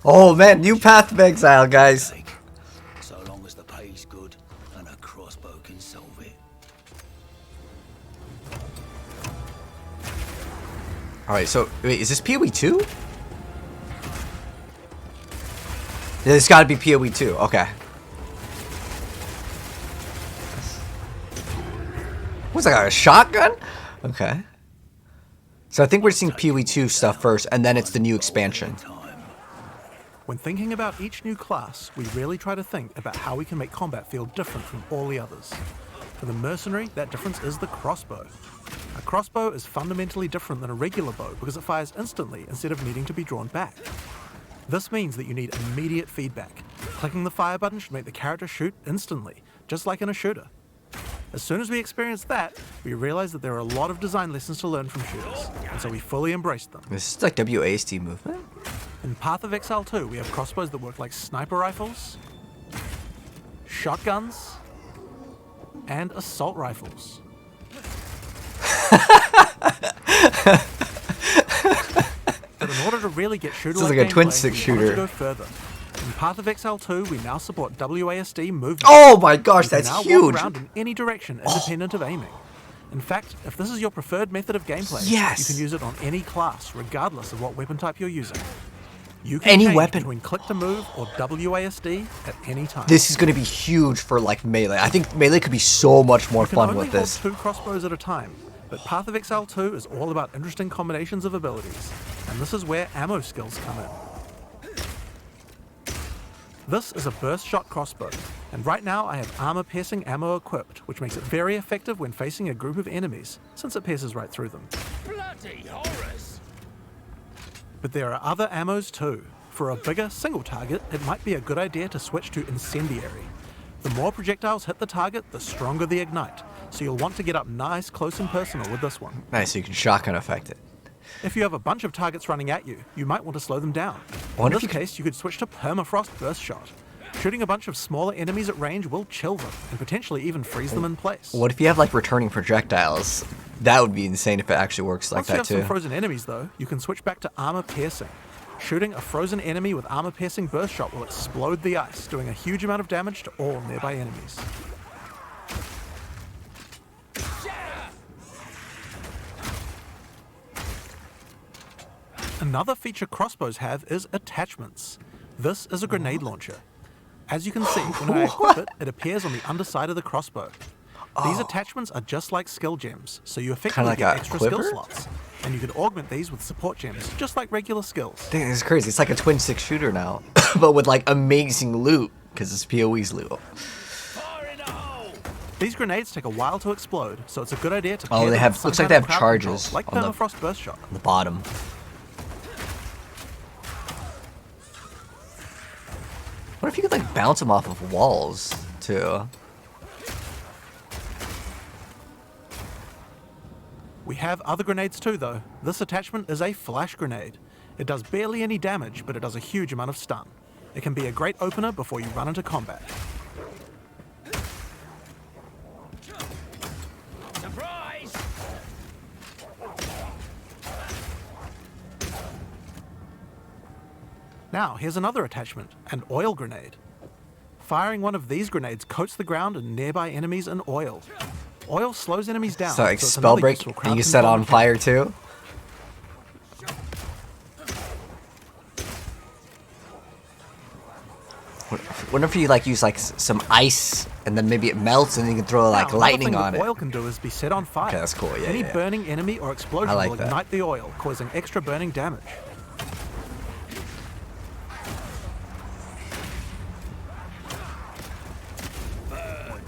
Oh man, new Path of Exile, guys. So long as the pay's good and a crossbow can solve it. Alright, so wait, is this PoE 2? Yeah, it's gotta be PoE 2, okay. What's that, a shotgun? Okay. So I think we're seeing PoE 2 stuff first, and then it's the new expansion. When thinking about each new class, we really try to think about how we can make combat feel different from all the others. For the Mercenary, that difference is the crossbow. A crossbow is fundamentally different than a regular bow because it fires instantly instead of needing to be drawn back. This means that you need immediate feedback. Clicking the fire button should make the character shoot instantly, just like in a shooter. As soon as we experienced that, we realized that there are a lot of design lessons to learn from shooters, and so we fully embraced them. This is like WASD movement? In Path of Exile 2, we have crossbows that work like sniper rifles, shotguns, and assault rifles. But in order to really get shooter-like This is like a twin gameplay, stick we wanted shooter. to go further. In Path of Exile 2, we now support WASD movement. Oh my gosh, You can that's now huge! walk around in any direction, independent of aiming. In fact, if this is your preferred method of gameplay, Yes. you can use it on any class, regardless of what weapon type you're using. You can Any change weapon. between click to move or WASD at any time. This is gonna be huge for like melee. I think melee could be so much more You can fun only with this. hold 2 crossbows at a time, but Path of Exile 2 is all about interesting combinations of abilities, and this is where ammo skills come in. This is a burst shot crossbow, and right now I have armor-piercing ammo equipped, which makes it very effective when facing a group of enemies, since it pierces right through them. Bloody horrors! But there are other ammos too. For a bigger, single target, it might be a good idea to switch to Incendiary. The more projectiles hit the target, the stronger the ignite, so you'll want to get up nice, close and personal with this one. Nice, so you can shotgun effect it. If you have a bunch of targets running at you, you might want to slow them down. In wonder this if you case, you could switch to Permafrost Burst Shot. Shooting a bunch of smaller enemies at range will chill them, and potentially even freeze them in place. What if you have like returning projectiles? That would be insane if it actually works like Once you that have too. some frozen enemies though, you can switch back to Armor Piercing. Shooting a frozen enemy with Armor Piercing Burst Shot will explode the ice, doing a huge amount of damage to all nearby enemies. Another feature crossbows have is attachments. This is a grenade launcher. As you can see, when I equip it, it appears on the underside of the crossbow. These attachments are just like skill gems, so you effectively like get a extra quiver? skill slots. And you can augment these with support gems, just like regular skills. Dang, this is crazy. It's like a twin stick shooter now, but with like amazing loot because it's PoE's loot. Fire in the hole! These grenades take a while to explode, so it's a good idea to Oh, pair they them have- with some looks like kind they of have crowd charges control, like on the- Permafrost Burst Shot. On the bottom. What if you could like bounce them off of walls too? We have other grenades too though. This attachment is a flash grenade. It does barely any damage, but it does a huge amount of stun. It can be a great opener before you run into combat. Surprise! Now, here's another attachment, an oil grenade. Firing one of these grenades coats the ground and nearby enemies in oil. Oil slows enemies down. So like it's spell another break useful and crowd you set control on mechanic. fire too. What if you like use like some ice and then maybe it melts and you can throw like Now, lightning another on thing it? that oil can do is be set on fire. Okay, that's cool, yeah, Any yeah. burning enemy or explosion I like will that. ignite the oil, causing extra burning damage.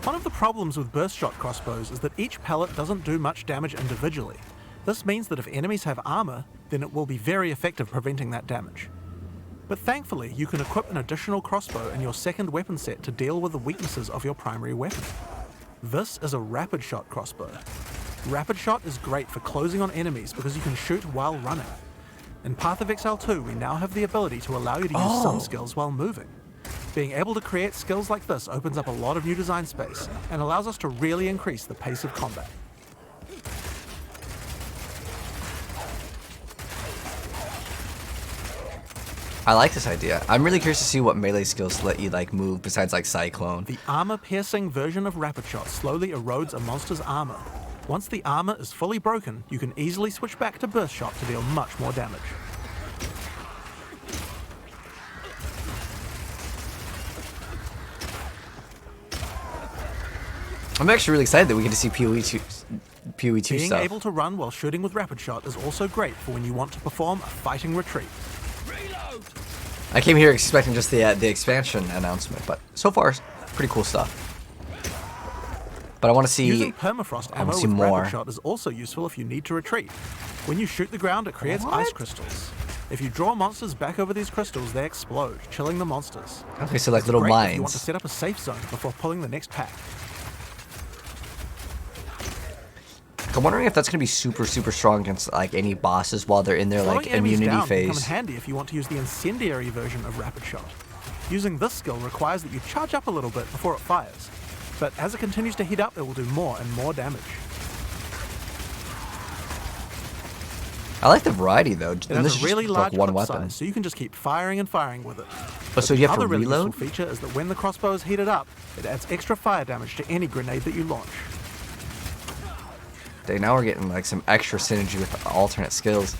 One of the problems with burst shot crossbows is that each pellet doesn't do much damage individually. This means that if enemies have armor, then it will be very effective preventing that damage. But thankfully, you can equip an additional crossbow in your second weapon set to deal with the weaknesses of your primary weapon. This is a rapid shot crossbow. Rapid shot is great for closing on enemies because you can shoot while running. In Path of Exile 2, we now have the ability to allow you to use some skills while moving. Being able to create skills like this opens up a lot of new design space and allows us to really increase the pace of combat. I like this idea. I'm really curious to see what melee skills let you like move besides like Cyclone. The armor-piercing version of Rapid Shot slowly erodes a monster's armor. Once the armor is fully broken, you can easily switch back to Burst Shot to deal much more damage. I'm actually really excited that we get to see PoE2 Being stuff. able to run while shooting with Rapid Shot is also great for when you want to perform a fighting retreat. I came here expecting just the expansion announcement, but so far, pretty cool stuff. But I want to see. Using permafrost ammo with more. Rapid Shot is also useful if you need to retreat. When you shoot the ground, it creates ice crystals. If you draw monsters back over these crystals, they explode, chilling the monsters. Okay, so like It's little great mines. if you want to set up a safe zone before pulling the next pack. I'm wondering if that's going to be super strong against like any bosses while they're in their Slowing like enemies immunity down can come in phase. handy if you want to use the incendiary version of Rapid Shot. Using this skill requires that you charge up a little bit before it fires, but as it continues to heat up, it will do more and more damage. I like the variety though. It And this has is a really just large like one clip weapon. size, so you can just keep firing and firing with it. Oh, so you have to Another really reload? useful feature is that when the crossbow is heated up, it adds extra fire damage to any grenade that you launch. Dang, now we're getting like some extra synergy with alternate skills.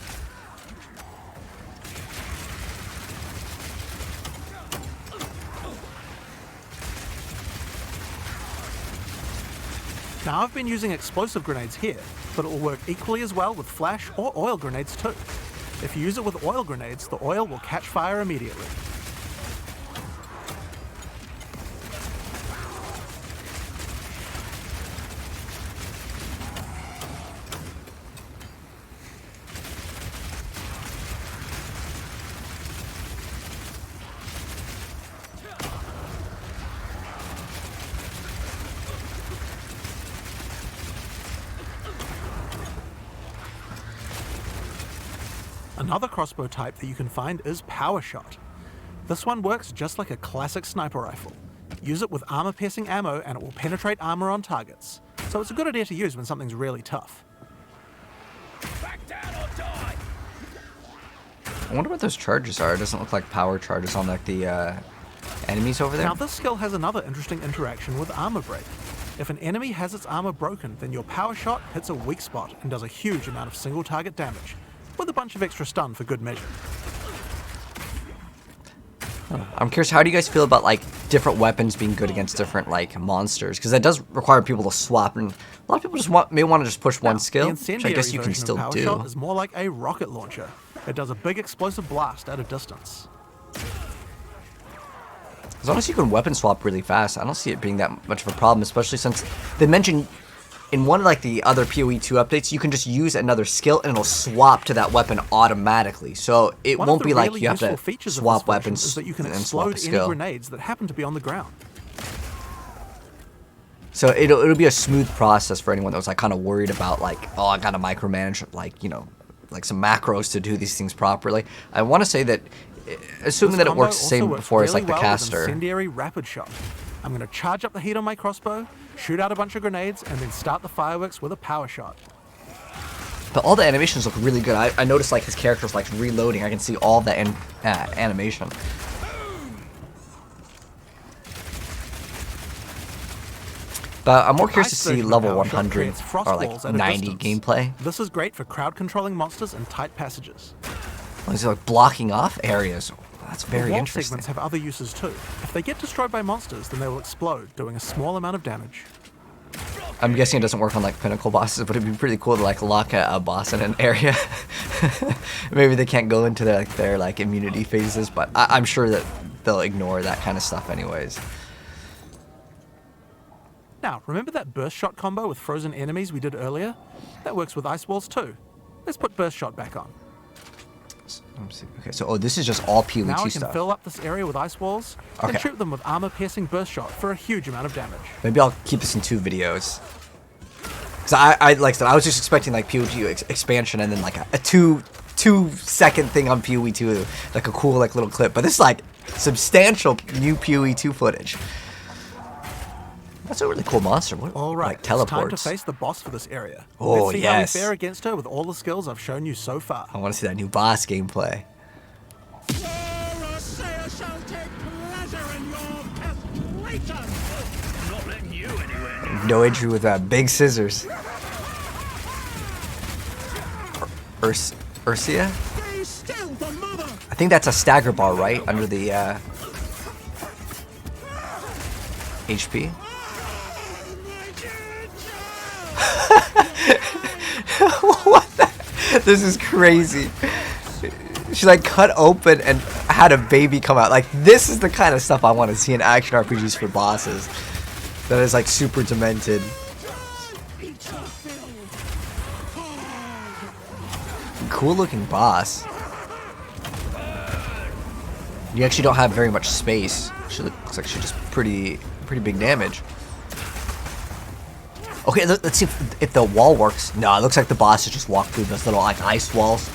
Now I've been using explosive grenades here, but it will work equally as well with flash or oil grenades too. If you use it with oil grenades, the oil will catch fire immediately. Another crossbow type that you can find is Power Shot. This one works just like a classic sniper rifle. Use it with armor-piercing ammo and it will penetrate armor on targets. So it's a good idea to use when something's really tough. Back down or die. I wonder what those charges are. It doesn't look like power charges on like the enemies over there. Now this skill has another interesting interaction with armor break. If an enemy has its armor broken, then your Power Shot hits a weak spot and does a huge amount of single target damage, with a bunch of extra stun for good measure. I'm curious, how do you guys feel about like different weapons being good against different like monsters? Because that does require people to swap, and a lot of people just may want to just push one skill, The which I incendiary guess you can version of still Power do. Shot is more like a rocket launcher. It does a big explosive blast at a distance. As long as you can weapon swap really fast, I don't see it being that much of a problem, especially since they mentioned in one of like the other PoE2 updates, you can just use another skill and it'll swap to that weapon automatically. So it One won't of the be like really you have useful to features of swap this version weapons is that you can and swap a explode any skill. grenades that happen to be on the ground. So it'll be a smooth process for anyone that was like kind of worried about like, oh, I gotta micromanage like, you know, like some macros to do these things properly. I want to say that, assuming This that it combo works the also same works before as really like the well with caster. Incendiary Rapid Shot. I'm going to charge up the heat on my crossbow, shoot out a bunch of grenades, and then start the fireworks with a Power Shot. But all the animations look really good. I noticed like his character's like reloading. I can see all the animation. But I'm more The curious to ice see version of level Power Shot 100 creates frost or like walls at a 90 distance. gameplay. This is great for crowd controlling monsters in tight passages. Oh, is it like blocking off areas? That's The very wall interesting. segments have other uses too. If they get destroyed by monsters, then they will explode, doing a small amount of damage. I'm guessing it doesn't work on like pinnacle bosses, but it'd be pretty cool to like lock a boss in an area. Maybe they can't go into their like immunity phases, but I'm sure that they'll ignore that kind of stuff anyways. Now, remember that Burst Shot combo with frozen enemies we did earlier? That works with ice walls too. Let's put Burst Shot back on. Okay, so this is just all PoE2 Now I can stuff. fill up this area with ice walls, Okay. and shoot them with armor-piercing Burst Shot for a huge amount of damage. Maybe I'll keep this in 2 videos. Cause I like I said, I was just expecting like PoE2 expansion and then like a two-second thing on PoE2, like a cool like little clip. But this is like substantial new PoE2 footage. That's a really cool monster. What, All right, like it's time to teleports. face the boss for this area. Oh, Let's see yes. how we fare against her with all the skills I've shown you so far. I want to see that new boss gameplay. Not letting you anywhere near. No entry with big scissors. Ursia? I think that's a stagger bar, right? Under the HP. What the? This is crazy. She like cut open and had a baby come out. Like, this is the kind of stuff I want to see in action RPGs for bosses. That is like super demented. Cool looking boss. You actually don't have very much space. She looks like she just pretty big damage. Okay, let's see if the wall works. No, it looks like the boss has just walked through those little like ice walls.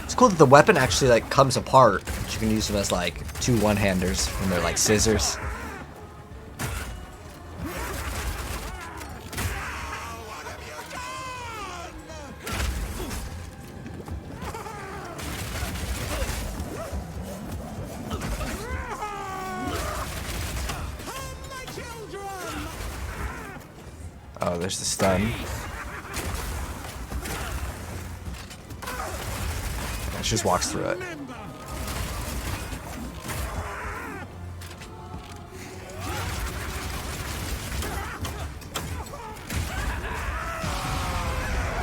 It's cool that the weapon actually like comes apart. You can use them as like two one-handers when they're like scissors. Oh, there's the stun. She just walks through it.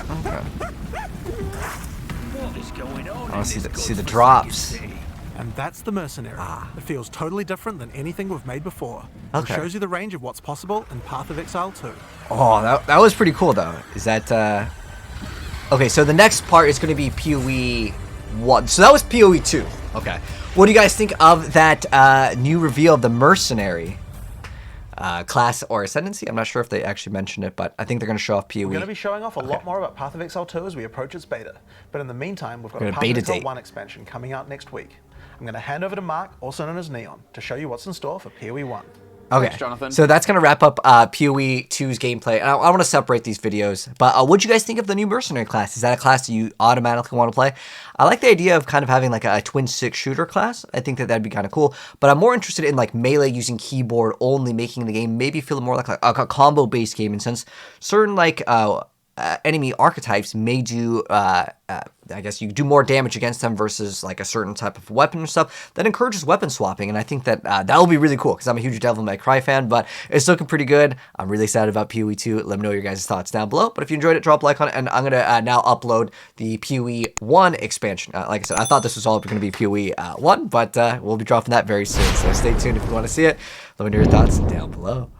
Okay. What is going on? I want to see the drops. And that's the Mercenary. It feels totally different than anything we've made before. Okay. It shows you the range of what's possible in Path of Exile 2. Oh, that was pretty cool though. Is that okay, so the next part is going to be PoE 1. So that was PoE 2. Okay. What do you guys think of that new reveal of the Mercenary class or ascendancy? I'm not sure if they actually mentioned it, but I think they're going to show off PoE. We're going to be showing off a lot more about Path of Exile 2 as we approach its beta. But in the meantime, we've got a Path of Exile 1 expansion coming out next week. I'm going to hand over to Mark, also known as Neon, to show you what's in store for PoE 1. Okay, Thanks, Jonathan. So that's going to wrap up PoE 2's gameplay. And I want to separate these videos. But what do you guys think of the new Mercenary class? Is that a class that you automatically want to play? I like the idea of kind of having like a twin stick shooter class. I think that that'd be kind of cool. But I'm more interested in like melee using keyboard only, making the game maybe feel more like a combo-based game. And since certain like enemy archetypes may do, I guess you do more damage against them versus like a certain type of weapon or stuff, that encourages weapon swapping. And I think that that will be really cool because I'm a huge Devil May Cry fan, but it's looking pretty good. I'm really excited about PoE 2. Let me know your guys' thoughts down below. But if you enjoyed it, drop a like on it. And I'm going to now upload the PoE 1 expansion. Like I said, I thought this was all going to be PoE 1, but we'll be dropping that very soon. So stay tuned if you want to see it. Let me know your thoughts down below.